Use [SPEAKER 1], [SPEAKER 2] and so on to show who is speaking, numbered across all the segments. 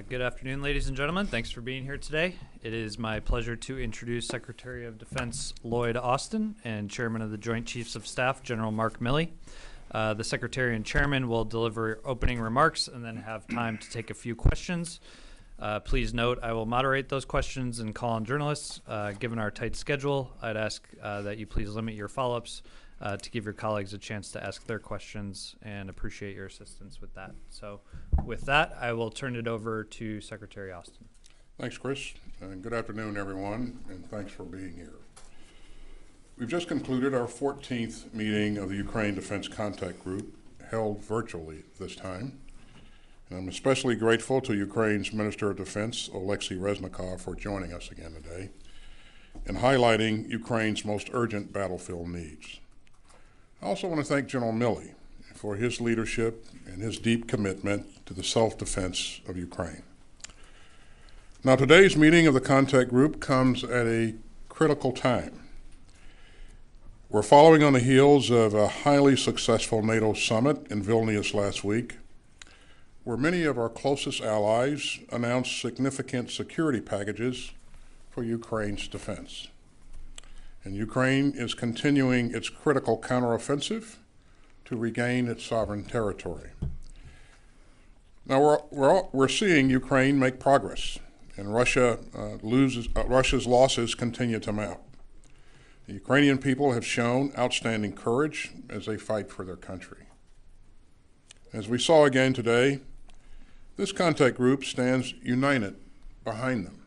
[SPEAKER 1] Good afternoon, ladies and gentlemen. Thanks for being here today. It is my pleasure to introduce Secretary of Defense Lloyd Austin and Chairman of the Joint Chiefs of Staff, General Mark Milley. The Secretary and Chairman will deliver opening remarks and then have time to take a few questions. Please note I will moderate those questions and call on journalists. Given our tight schedule, I'd ask that you please limit your follow-ups to give your colleagues a chance to ask their questions, and appreciate your assistance with that. So with that, I will turn it over to Secretary Austin.
[SPEAKER 2] Thanks, Chris, and good afternoon, everyone, and thanks for being here. We've just concluded our 14th meeting of the Ukraine Defense Contact Group, held virtually this time. And I'm especially grateful to Ukraine's Minister of Defense, Oleksiy Reznikov, for joining us again today and highlighting Ukraine's most urgent battlefield needs. I also want to thank General Milley for his leadership and his deep commitment to the self-defense of Ukraine. Now, today's meeting of the contact group comes at a critical time. We're following on the heels of a highly successful NATO summit in Vilnius last week, where many of our closest allies announced significant security packages for Ukraine's defense. And Ukraine is continuing its critical counteroffensive to regain its sovereign territory. Now we're seeing Ukraine make progress, and Russia's losses continue to mount. The Ukrainian people have shown outstanding courage as they fight for their country. As we saw again today, this contact group stands united behind them.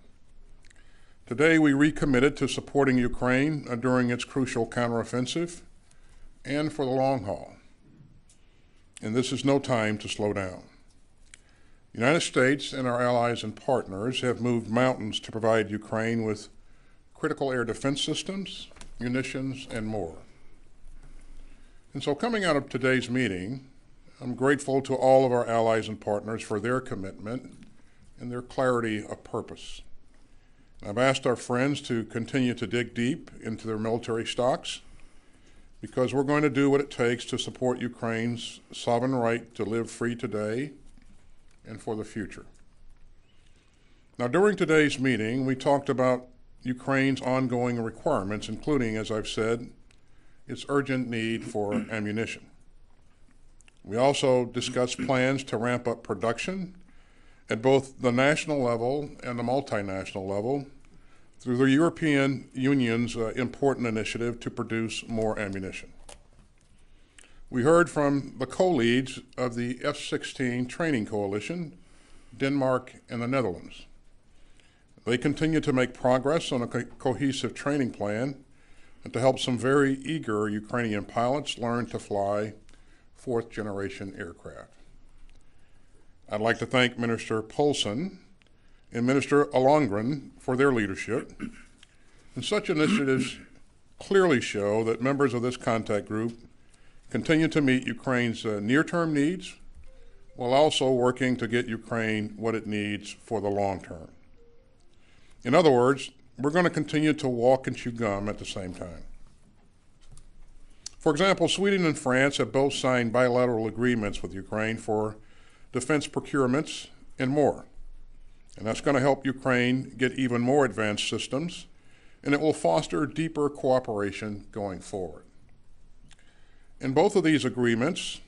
[SPEAKER 2] Today, we recommitted to supporting Ukraine during its crucial counteroffensive and for the long haul. And this is no time to slow down. The United States and our allies and partners have moved mountains to provide Ukraine with critical air defense systems, munitions, and more. And so coming out of today's meeting, I'm grateful to all of our allies and partners for their commitment and their clarity of purpose. I've asked our friends to continue to dig deep into their military stocks, because we're going to do what it takes to support Ukraine's sovereign right to live free today and for the future. Now, during today's meeting, we talked about Ukraine's ongoing requirements, including, as I've said, its urgent need for ammunition. We also discussed plans to ramp up production at both the national level and the multinational level through the European Union's important initiative to produce more ammunition. We heard from the co-leads of the F-16 training coalition, Denmark and the Netherlands. They continue to make progress on a cohesive training plan and to help some very eager Ukrainian pilots learn to fly fourth-generation aircraft. I'd like to thank Minister Poulsen and Minister Alongren for their leadership. And such initiatives clearly show that members of this contact group continue to meet Ukraine's near-term needs, while also working to get Ukraine what it needs for the long term. In other words, we're going to continue to walk and chew gum at the same time. For example, Sweden and France have both signed bilateral agreements with Ukraine for defense procurements and more. And that's going to help Ukraine get even more advanced systems, and it will foster deeper cooperation going forward. And both of these agreements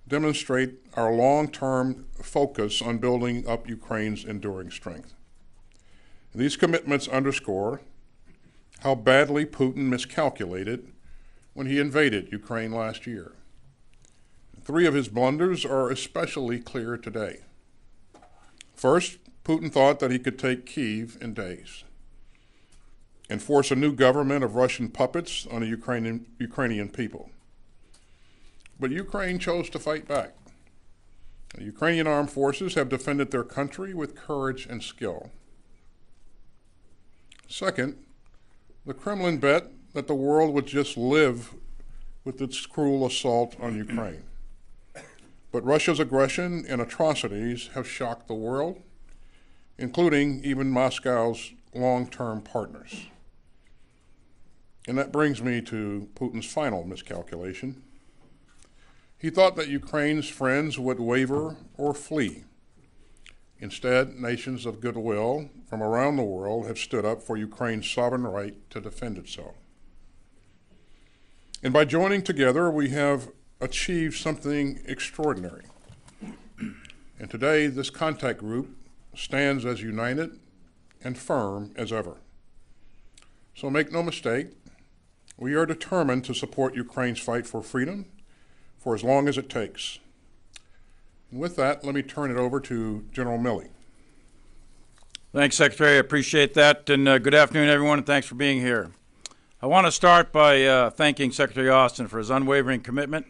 [SPEAKER 2] demonstrate our long-term focus on building up Ukraine's enduring strength. These commitments underscore how badly Putin miscalculated when he invaded Ukraine last year. 3 of his blunders are especially clear today. First, Putin thought that he could take Kyiv in days and force a new government of Russian puppets on the Ukrainian people. But Ukraine chose to fight back. The Ukrainian armed forces have defended their country with courage and skill. Second, the Kremlin bet that the world would just live with its cruel assault on Ukraine. But Russia's aggression and atrocities have shocked the world, including even Moscow's long-term partners. And that brings me to Putin's final miscalculation. He thought that Ukraine's friends would waver or flee, Instead, nations of goodwill from around the world have stood up for Ukraine's sovereign right to defend itself. And by joining together, we have achieved something extraordinary. And today, this contact group stands as united and firm as ever. So make no mistake, we are determined to support Ukraine's fight for freedom for as long as it takes. And with that, let me turn it over to General Milley.
[SPEAKER 3] Thanks, Secretary. I appreciate that. And good afternoon, everyone, and thanks for being here. I want to start by thanking Secretary Austin for his unwavering commitment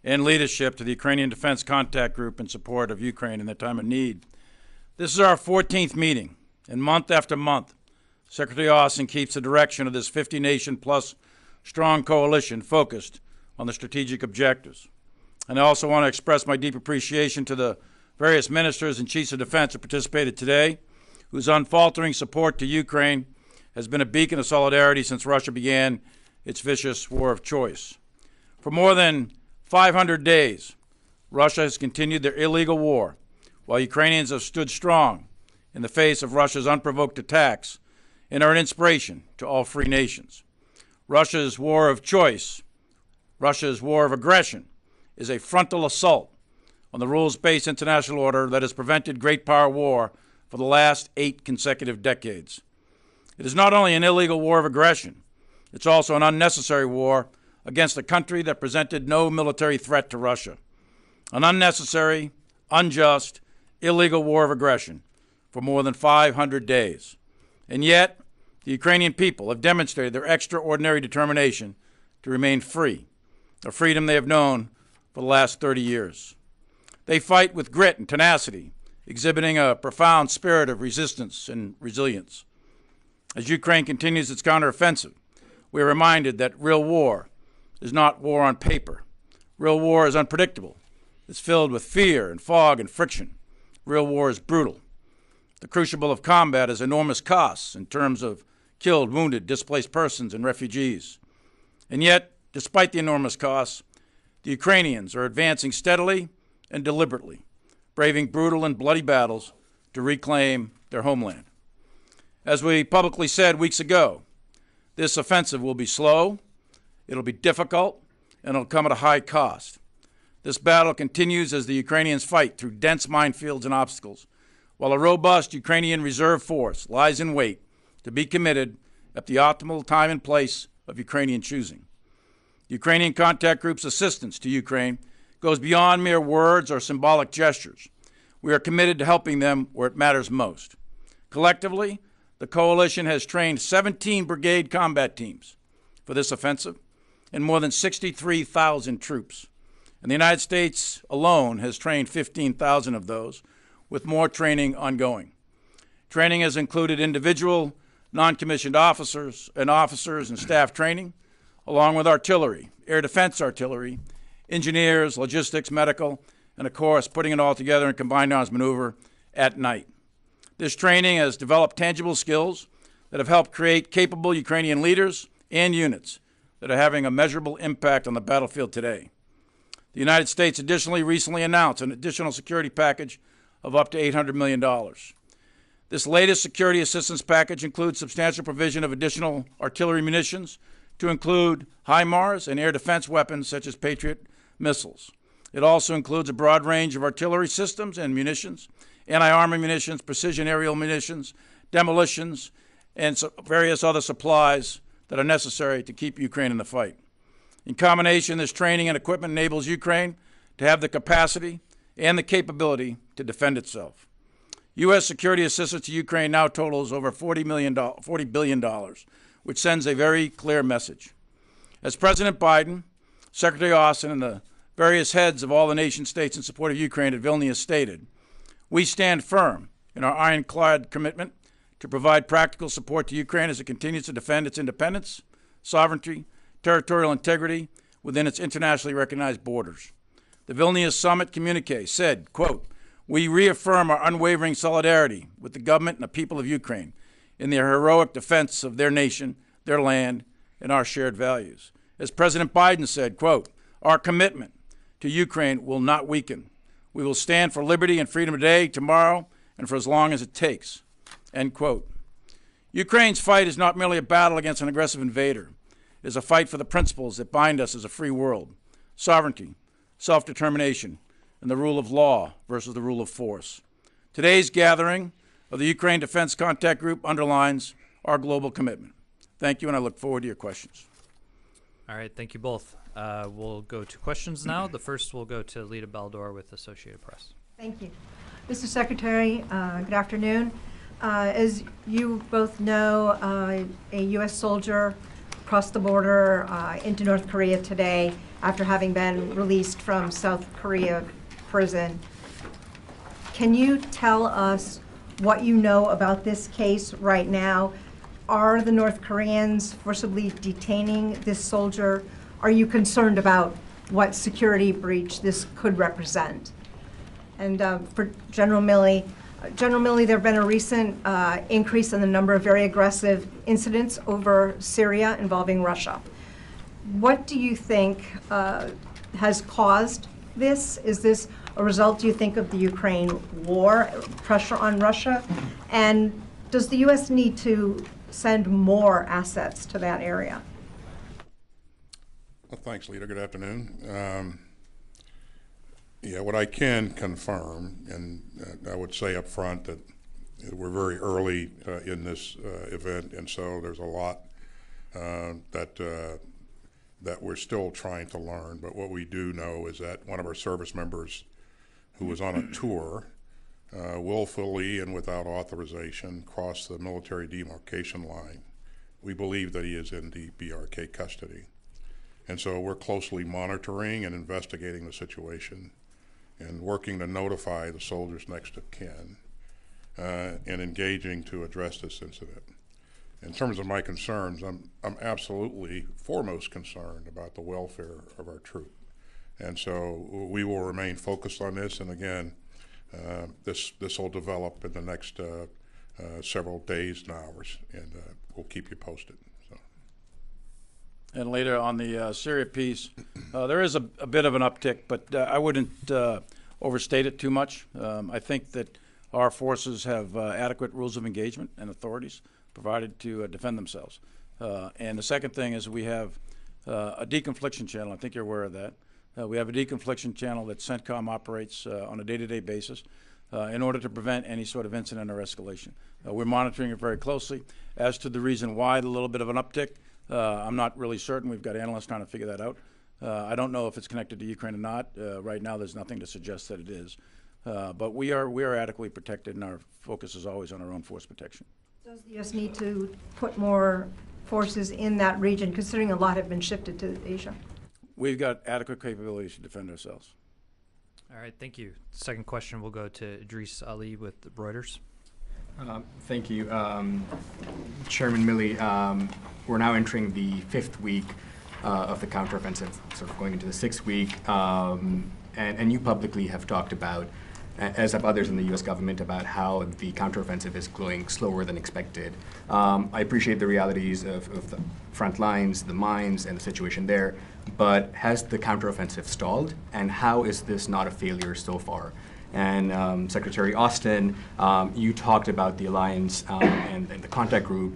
[SPEAKER 3] and leadership to the Ukrainian Defense Contact Group in support of Ukraine in their time of need. This is our 14th meeting, and month after month, Secretary Austin keeps the direction of this 50-nation-plus strong coalition focused on the strategic objectives. And I also want to express my deep appreciation to the various ministers and chiefs of defense who participated today, whose unfaltering support to Ukraine has been a beacon of solidarity since Russia began its vicious war of choice. For more than 500 days, Russia has continued their illegal war, while Ukrainians have stood strong in the face of Russia's unprovoked attacks and are an inspiration to all free nations. Russia's war of choice, Russia's war of aggression, is a frontal assault on the rules-based international order that has prevented great power war for the last 8 consecutive decades. It is not only an illegal war of aggression, it's also an unnecessary war against a country that presented no military threat to Russia. An unnecessary, unjust, illegal war of aggression for more than 500 days. And yet, the Ukrainian people have demonstrated their extraordinary determination to remain free, a freedom they have known for the last 30 years. They fight with grit and tenacity, exhibiting a profound spirit of resistance and resilience. As Ukraine continues its counteroffensive, we are reminded that real war is not war on paper. Real war is unpredictable. It's filled with fear and fog and friction. Real war is brutal. The crucible of combat has enormous costs in terms of killed, wounded, displaced persons, and refugees. And yet, despite the enormous costs, the Ukrainians are advancing steadily and deliberately, braving brutal and bloody battles to reclaim their homeland. As we publicly said weeks ago, this offensive will be slow, it'll be difficult, and it'll come at a high cost. This battle continues as the Ukrainians fight through dense minefields and obstacles, while a robust Ukrainian reserve force lies in wait to be committed at the optimal time and place of Ukrainian choosing. The Ukrainian Contact Group's assistance to Ukraine goes beyond mere words or symbolic gestures. We are committed to helping them where it matters most. Collectively, the coalition has trained 17 brigade combat teams for this offensive and more than 63,000 troops. And the United States alone has trained 15,000 of those, with more training ongoing. Training has included individual non-commissioned officers and staff training, along with artillery, air defense artillery, engineers, logistics, medical, and of course, putting it all together in combined arms maneuver at night. This training has developed tangible skills that have helped create capable Ukrainian leaders and units that are having a measurable impact on the battlefield today. The United States additionally recently announced an additional security package of up to $800 million. This latest security assistance package includes substantial provision of additional artillery munitions to include HIMARS and air defense weapons such as Patriot missiles. It also includes a broad range of artillery systems and munitions, anti-armor munitions, precision aerial munitions, demolitions, and various other supplies that are necessary to keep Ukraine in the fight. In combination, this training and equipment enables Ukraine to have the capacity and the capability to defend itself. U.S. security assistance to Ukraine now totals over $40 billion, which sends a very clear message. As President Biden, Secretary Austin, and the various heads of all the nation states in support of Ukraine at Vilnius stated, we stand firm in our ironclad commitment to provide practical support to Ukraine as it continues to defend its independence, sovereignty, territorial integrity within its internationally recognized borders. The Vilnius Summit communique said, quote, we reaffirm our unwavering solidarity with the government and the people of Ukraine in their heroic defense of their nation, their land, and our shared values. As President Biden said, quote, our commitment to Ukraine will not weaken. We will stand for liberty and freedom today, tomorrow, and for as long as it takes." End quote. Ukraine's fight is not merely a battle against an aggressive invader. It is a fight for the principles that bind us as a free world: sovereignty, self-determination, and the rule of law versus the rule of force. Today's gathering of the Ukraine Defense Contact Group underlines our global commitment. Thank you, and I look forward to your questions.
[SPEAKER 1] All right, thank you both. We'll go to questions now. The first will go to Lita Baldor with Associated Press.
[SPEAKER 4] Thank you. Mr. Secretary, good afternoon. As you both know, a U.S. soldier crossed the border into North Korea today after having been released from South Korea prison. Can you tell us what you know about this case right now? Are the North Koreans forcibly detaining this soldier? Are you concerned about what security breach this could represent? And for General Milley, there have been a recent increase in the number of very aggressive incidents over Syria involving Russia. What do you think has caused this? Is this a result, do you think, of the Ukraine war, pressure on Russia? And does the U.S. need to send more assets to that area?
[SPEAKER 2] Well, thanks, Lita. Good afternoon. Yeah, what I can confirm, and I would say up front that we're very early in this event, and so there's a lot that we're still trying to learn. But what we do know is that one of our service members who was on a tour willfully and without authorization crossed the military demarcation line. We believe that he is in the BRK custody. And so we're closely monitoring and investigating the situation and working to notify the soldiers next of kin and engaging to address this incident. In terms of my concerns, I'm absolutely foremost concerned about the welfare of our troop. And so we will remain focused on this, and again, this will develop in the next several days and hours, and we'll keep you posted. So.
[SPEAKER 3] And later on the Syria piece, there is a bit of an uptick, but I wouldn't overstate it too much. I think that our forces have adequate rules of engagement and authorities provided to defend themselves. And the second thing is we have a deconfliction channel. I think you're aware of that. We have a deconfliction channel that CENTCOM operates on a day-to-day basis in order to prevent any sort of incident or escalation. We're monitoring it very closely. As to the reason why the little bit of an uptick, I'm not really certain. We've got analysts trying to figure that out. I don't know if it's connected to Ukraine or not. Right now, there's nothing to suggest that it is. But we are adequately protected, and our focus is always on our own force protection.
[SPEAKER 4] Does the U.S. need to put more forces in that region, considering a lot have been shifted to Asia?
[SPEAKER 3] We've got adequate capabilities to defend ourselves.
[SPEAKER 1] All right, thank you. Second question will go to Idris Ali with Reuters.
[SPEAKER 5] Thank you. Chairman Milley, we're now entering the 5th week of the counteroffensive, sort of going into the 6th week, and you publicly have talked about, as have others in the U.S. government, about how the counteroffensive is going slower than expected. I appreciate the realities of the front lines, the mines, and the situation there, but has the counteroffensive stalled, and how is this not a failure so far? And Secretary Austin, you talked about the alliance and the contact group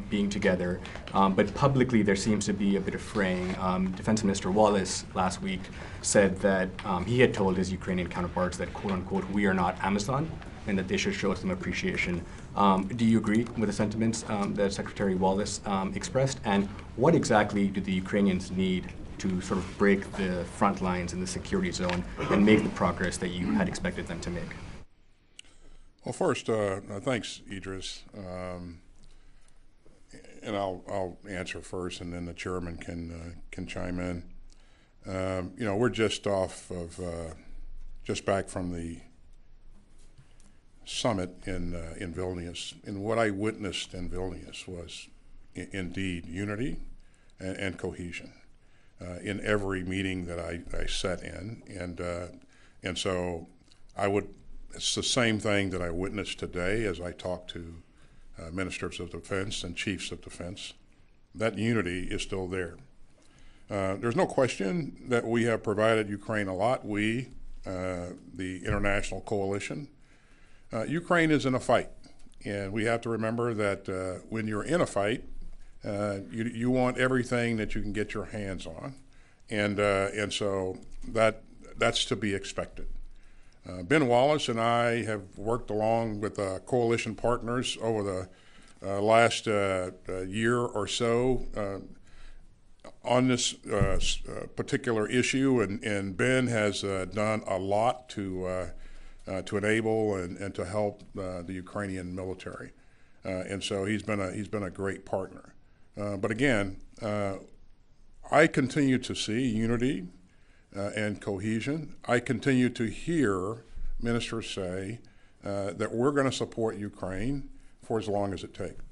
[SPEAKER 5] being together, but publicly there seems to be a bit of fraying. Defense Minister Wallace last week said that he had told his Ukrainian counterparts that, quote unquote, we are not Amazon, and that they should show some appreciation. Do you agree with the sentiments that Secretary Wallace expressed? And what exactly do the Ukrainians need to sort of break the front lines in the security zone and make the progress that you had expected them to make?
[SPEAKER 2] Well, first, thanks, Idris. And I'll answer first, and then the chairman can chime in. You know, we're just back from the summit in Vilnius, and what I witnessed in Vilnius was indeed unity and cohesion. In every meeting that I sat in, and so it's the same thing that I witnessed today as I talked to ministers of defense and chiefs of defense. That unity is still there. There's no question that we have provided Ukraine a lot. We, the international coalition, Ukraine is in a fight, and we have to remember that when you're in a fight, you want everything that you can get your hands on, and so that's to be expected. Ben Wallace and I have worked along with coalition partners over the last year or so on this particular issue, and Ben has done a lot to enable and to help the Ukrainian military, and so he's been a great partner. But again, I continue to see unity and cohesion. I continue to hear ministers say that we're going to support Ukraine for as long as it takes.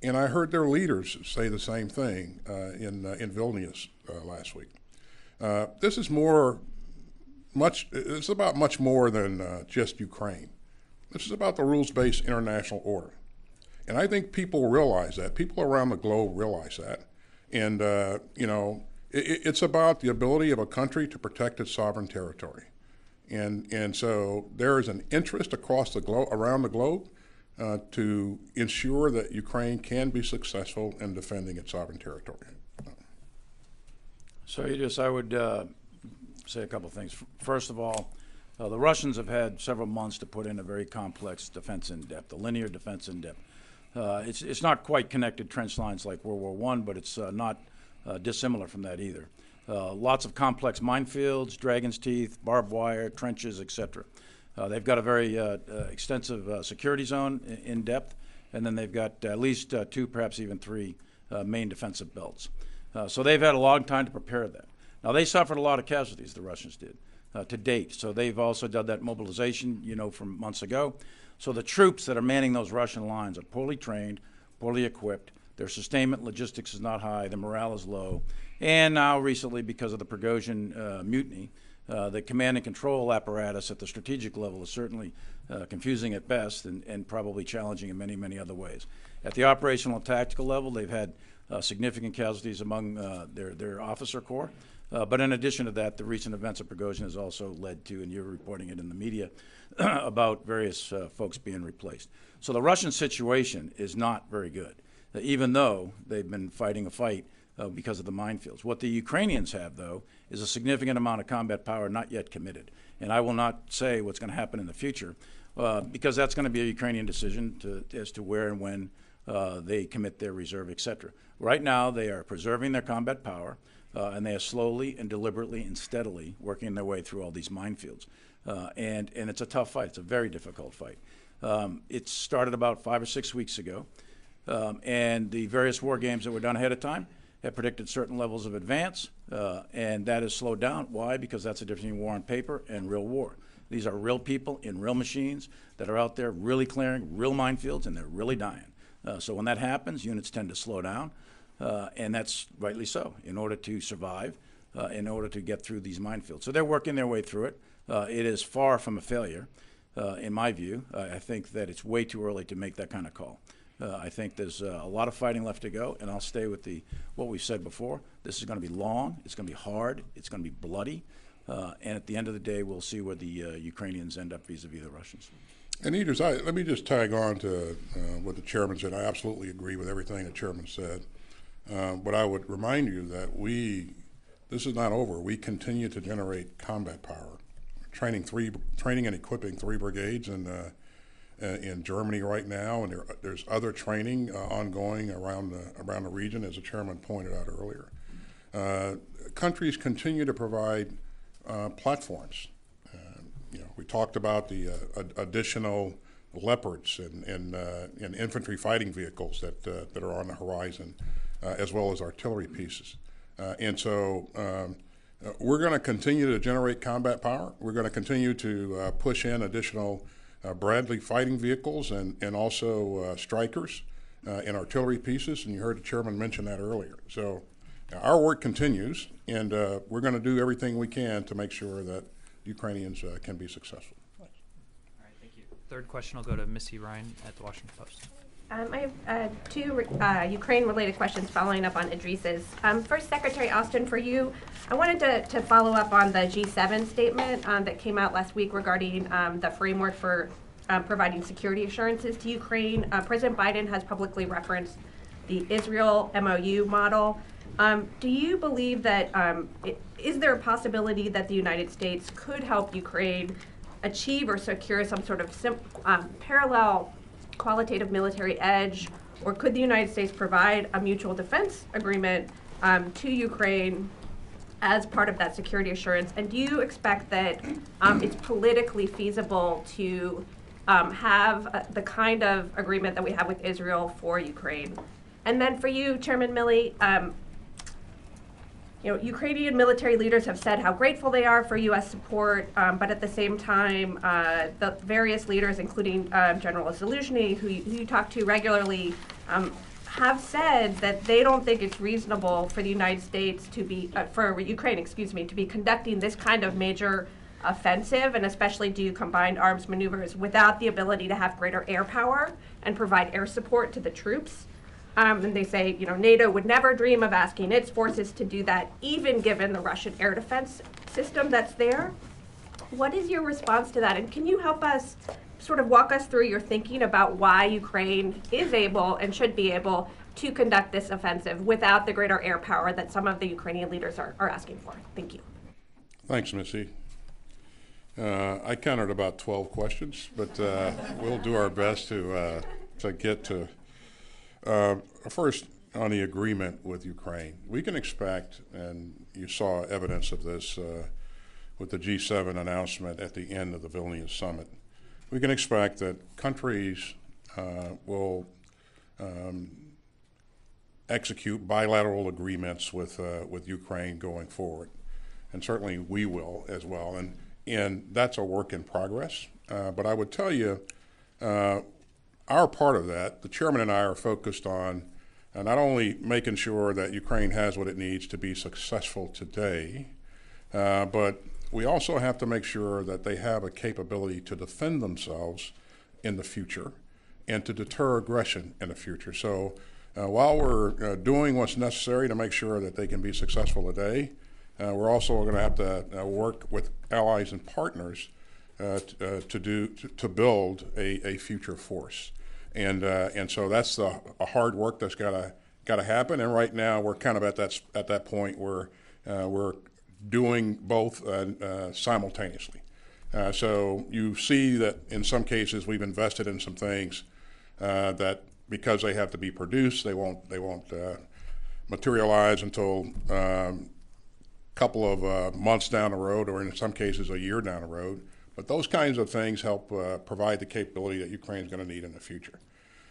[SPEAKER 2] And I heard their leaders say the same thing in Vilnius last week. This is it's about much more than just Ukraine. This is about the rules-based international order. And I think people realize that. People around the globe realize that. And, it's about the ability of a country to protect its sovereign territory. And so there is an interest across the globe, around the globe, to ensure that Ukraine can be successful in defending its sovereign territory.
[SPEAKER 3] So I would say a couple of things. First of all, the Russians have had several months to put in a very complex defense in depth, a linear defense in depth. It's not quite connected trench lines like World War I, but it's not dissimilar from that either. Lots of complex minefields, dragon's teeth, barbed wire, trenches, etc. They've got a very extensive security zone in depth, and then they've got at least 2, perhaps even 3 main defensive belts. So they've had a long time to prepare that. Now, they suffered a lot of casualties, the Russians did, to date. So they've also done that mobilization, from months ago. So the troops that are manning those Russian lines are poorly trained, poorly equipped. Their sustainment logistics is not high. The morale is low. And now recently, because of the Prigozhin mutiny, the command and control apparatus at the strategic level is certainly confusing at best and probably challenging in many, many other ways. At the operational and tactical level, they've had significant casualties among their officer corps. But in addition to that, the recent events of Prigozhin has also led to, and you're reporting it in the media, about various folks being replaced. So the Russian situation is not very good, even though they've been fighting a fight because of the minefields. What the Ukrainians have, though, is a significant amount of combat power not yet committed. And I will not say what's going to happen in the future because that's going to be a Ukrainian decision as to where and when they commit their reserve, etc. Right now, they are preserving their combat power, and they are slowly and deliberately and steadily working their way through all these minefields. And it's a tough fight. It's a very difficult fight. It started about 5 or 6 weeks ago, and the various war games that were done ahead of time have predicted certain levels of advance, and that has slowed down. Why? Because that's the difference between war on paper and real war. These are real people in real machines that are out there really clearing real minefields, and they're really dying. So when that happens, units tend to slow down, and that's rightly so, in order to survive, in order to get through these minefields. So they're working their way through it. It is far from a failure, in my view. I think that it's way too early to make that kind of call. I think there's a lot of fighting left to go, and I'll stay with what we've said before. This is going to be long, it's going to be hard, it's going to be bloody, and at the end of the day, we'll see where the Ukrainians end up vis-a-vis the Russians.
[SPEAKER 2] And Idris, let me just tag on to what the chairman said. I absolutely agree with everything the chairman said. But I would remind you that this is not over. We continue to generate combat power, training and equipping 3 brigades in Germany right now, and there's other training ongoing around the region, as the chairman pointed out earlier. Countries continue to provide platforms. We talked about the additional Leopards and infantry fighting vehicles that are on the horizon, as well as artillery pieces. And so we're going to continue to generate combat power. We're going to continue to push in additional Bradley fighting vehicles and also Strykers and artillery pieces, and you heard the chairman mention that earlier. So our work continues, and we're going to do everything we can to make sure that Ukrainians can be successful.
[SPEAKER 1] All right, thank you. Third question will go to Missy Ryan at the Washington Post.
[SPEAKER 6] I have 2 Ukraine-related questions following up on Idris's. First, Secretary Austin, for you, I wanted to follow up on the G7 statement that came out last week regarding the framework for providing security assurances to Ukraine. President Biden has publicly referenced the Israel MOU model. Do you believe that, is there a possibility that the United States could help Ukraine achieve or secure some sort of parallel qualitative military edge, or could the United States provide a mutual defense agreement to Ukraine as part of that security assurance? And do you expect that it's politically feasible to have the kind of agreement that we have with Israel for Ukraine? And then for you, Chairman Milley, Ukrainian military leaders have said how grateful they are for U.S. support, but at the same time, the various leaders, including General Zaluzhny, who you talk to regularly, have said that they don't think it's reasonable for the United States to be, for Ukraine, to be conducting this kind of major offensive, and especially do combined arms maneuvers without the ability to have greater air power and provide air support to the troops. And they say, NATO would never dream of asking its forces to do that, even given the Russian air defense system that's there. What is your response to that? And can you help us sort of walk us through your thinking about why Ukraine is able and should be able to conduct this offensive without the greater air power that some of the Ukrainian leaders are asking for? Thank you.
[SPEAKER 2] Thanks, Missy. I counted about 12 questions, but we'll do our best to get to. First, on the agreement with Ukraine, we can expect, and you saw evidence of this with the G7 announcement at the end of the Vilnius summit, we can expect that countries will execute bilateral agreements with Ukraine going forward, and certainly we will as well. And that's a work in progress. But I would tell you, our part of that, the chairman and I are focused on not only making sure that Ukraine has what it needs to be successful today, but we also have to make sure that they have a capability to defend themselves in the future and to deter aggression in the future. So while we're doing what's necessary to make sure that they can be successful today, we're also going to have to work with allies and partners to build a future force, and so that's a hard work that's got to happen. And right now we're kind of at that point where we're doing both simultaneously. So you see that in some cases we've invested in some things that because they have to be produced, they won't materialize until a couple of months down the road, or in some cases a year down the road. But those kinds of things help provide the capability that Ukraine is going to need in the future.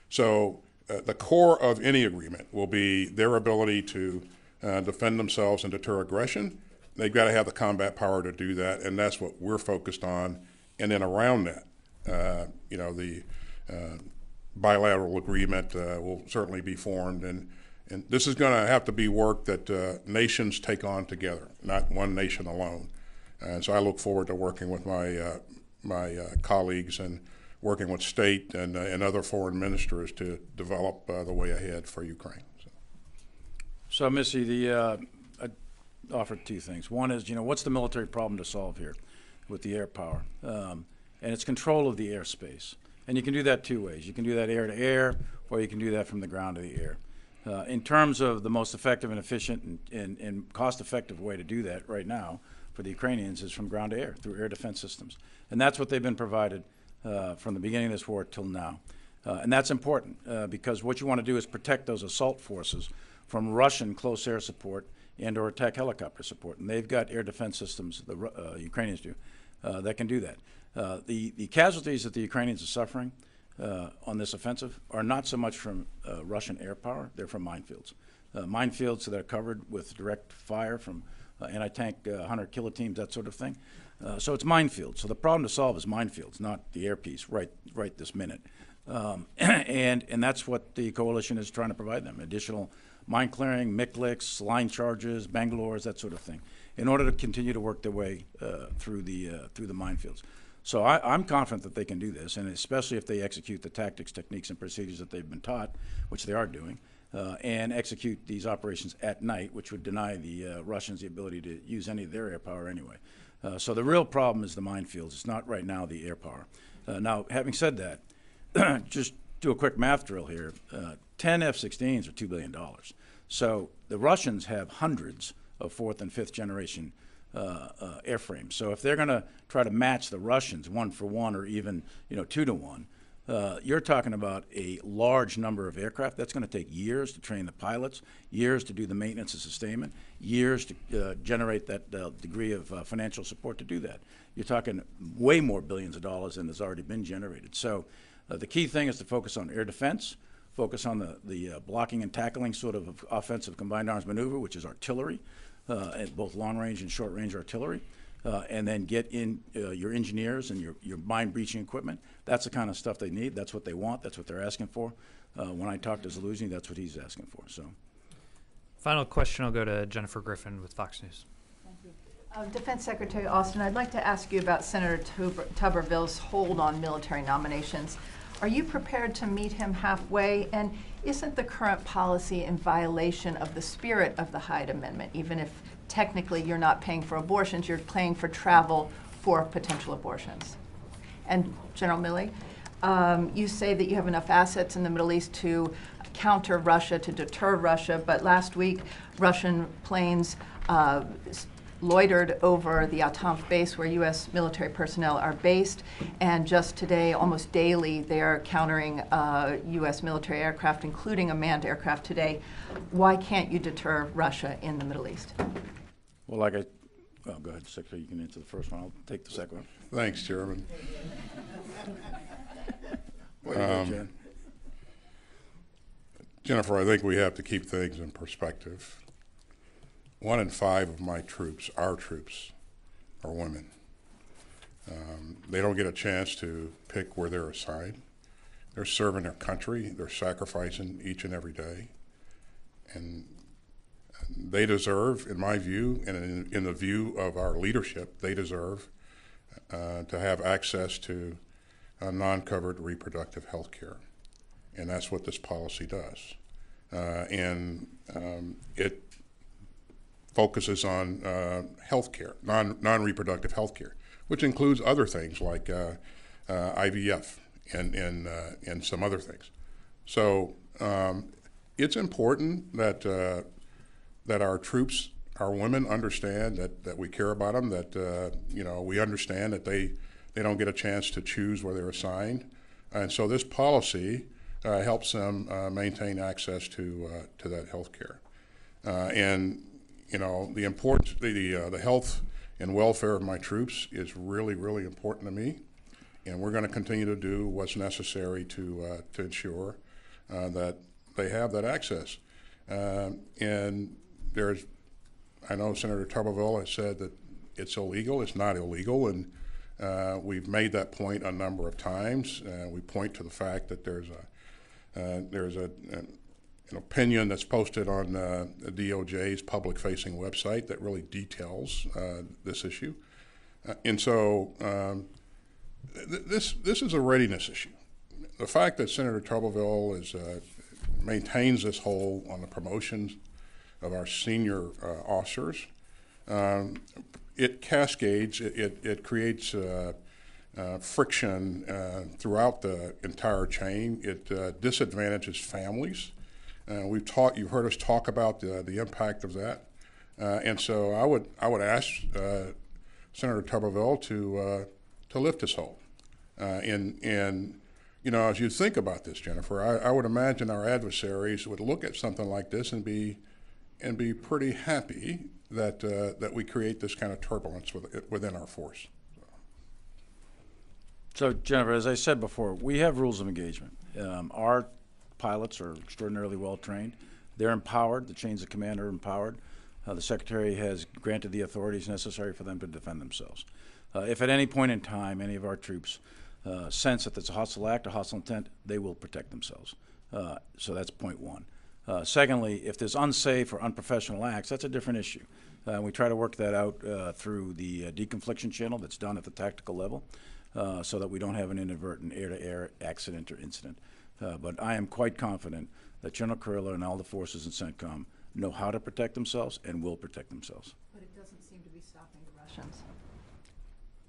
[SPEAKER 2] So the core of any agreement will be their ability to defend themselves and deter aggression. They've got to have the combat power to do that, and that's what we're focused on. And then around that, the bilateral agreement will certainly be formed. And this is going to have to be work that nations take on together, not one nation alone. And so I look forward to working with my colleagues and working with state and other foreign ministers to develop the way ahead for Ukraine.
[SPEAKER 3] So Missy, I offered two things. One is, what's the military problem to solve here with the air power? And it's control of the airspace. And you can do that two ways. You can do that air to air, or you can do that from the ground to the air. In terms of the most effective and efficient and cost-effective way to do that right now for the Ukrainians is from ground to air, through air defense systems. And that's what they've been provided from the beginning of this war till now. And that's important because what you want to do is protect those assault forces from Russian close air support and or attack helicopter support. And they've got air defense systems, the Ukrainians do, that can do that. The casualties that the Ukrainians are suffering on this offensive are not so much from Russian air power, they're from minefields. Minefields that are covered with direct fire from anti-tank hunter killer teams, that sort of thing. So it's minefields. So the problem to solve is minefields, not the air piece right this minute. And that's what the coalition is trying to provide them, additional mine clearing, MICLICs, line charges, Bangalores, that sort of thing, in order to continue to work their way through the minefields. So I'm confident that they can do this, and especially if they execute the tactics, techniques, and procedures that they've been taught, which they are doing, and execute these operations at night, which would deny the Russians the ability to use any of their air power anyway. So the real problem is the minefields. It's not right now the air power. Now, having said that, just do a quick math drill here. 10 F-16s are $2 billion. So the Russians have hundreds of fourth and fifth generation airframes. So if they're going to try to match the Russians 1-for-1 or even 2-to-1, you're talking about a large number of aircraft. That's going to take years to train the pilots, years to do the maintenance and sustainment, years to generate that degree of financial support to do that. You're talking way more billions of dollars than has already been generated. So the key thing is to focus on air defense, focus on the blocking and tackling sort of offensive combined arms maneuver, which is artillery, at both long-range and short-range artillery, and then get in your engineers and your mine-breaching equipment. That's the kind of stuff they need. That's what they want. That's what they're asking for. When I talk to Zaluzny, that's what he's asking for. So,
[SPEAKER 1] Final question will go to Jennifer Griffin with Fox News.
[SPEAKER 7] Thank you. Defense Secretary Austin, I'd like to ask you about Senator Tuberville's hold on military nominations. Are you prepared to meet him halfway? And isn't the current policy in violation of the spirit of the Hyde Amendment, even if technically you're not paying for abortions, you're paying for travel for potential abortions? And General Milley, you say that you have enough assets in the Middle East to counter Russia, to deter Russia, but last week Russian planes loitered over the Atanf base where U.S. military personnel are based, and just today, almost daily, they are countering U.S. military aircraft, including a manned aircraft today. Why can't you deter Russia in the Middle East?
[SPEAKER 3] well, go ahead, Secretary. You can answer the first one. I'll take the second one.
[SPEAKER 2] Thanks, Chairman.
[SPEAKER 3] Way to go, Jen.
[SPEAKER 2] Jennifer, I think we have to keep things in perspective. 1 in 5 of my troops, our troops, are women. They don't get a chance to pick where they're assigned. They're serving their country. They're sacrificing each and every day. And they deserve, in my view, and in the view of our leadership, they deserve to have access to non-covered reproductive health care. And that's what this policy does. It focuses on health care, non-reproductive health care, which includes other things like IVF and some other things. So it's important that that our troops, our women, understand that we care about them, that we understand that they don't get a chance to choose where they're assigned, and so this policy helps them maintain access to that health care. The importance, the health and welfare of my troops is really, really important to me, and we're going to continue to do what's necessary to ensure that they have that access. And I know Senator Tuberville has said that it's illegal. It's not illegal, and we've made that point a number of times. We point to the fact that there's an opinion that's posted on the DOJ's public-facing website that really details this issue. And so this is a readiness issue. The fact that Senator Tuberville maintains this hold on the promotions of our senior officers, it cascades, it creates friction throughout the entire chain. It disadvantages families. You've heard us talk about the impact of that, and so I would ask Senator Tuberville to lift his hold. As you think about this, Jennifer, I would imagine our adversaries would look at something like this and be pretty happy that we create this kind of turbulence within our force.
[SPEAKER 3] So, Jennifer, as I said before, we have rules of engagement. Our pilots are extraordinarily well trained. They're empowered. The chains of command are empowered. The Secretary has granted the authorities necessary for them to defend themselves. If at any point in time any of our troops sense that there's a hostile act, a hostile intent, they will protect themselves. So that's point one. Secondly, if there's unsafe or unprofessional acts, that's a different issue. We try to work that out through the deconfliction channel that's done at the tactical level so that we don't have an inadvertent air-to-air accident or incident. But I am quite confident that General Kurilla and all the forces in CENTCOM know how to protect themselves and will protect themselves.
[SPEAKER 7] But it doesn't seem to be stopping the Russians.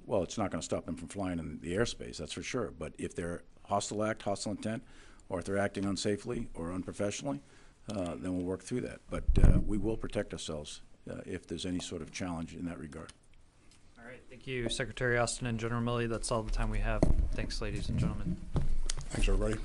[SPEAKER 3] well, it's not going to stop them from flying in the airspace, that's for sure. But if they're hostile act, hostile intent, or if they're acting unsafely or unprofessionally, then we'll work through that. But we will protect ourselves if there's any sort of challenge in that regard.
[SPEAKER 1] All right, thank you, Secretary Austin and General Milley. That's all the time we have. Thanks, ladies and gentlemen.
[SPEAKER 2] Thanks, everybody.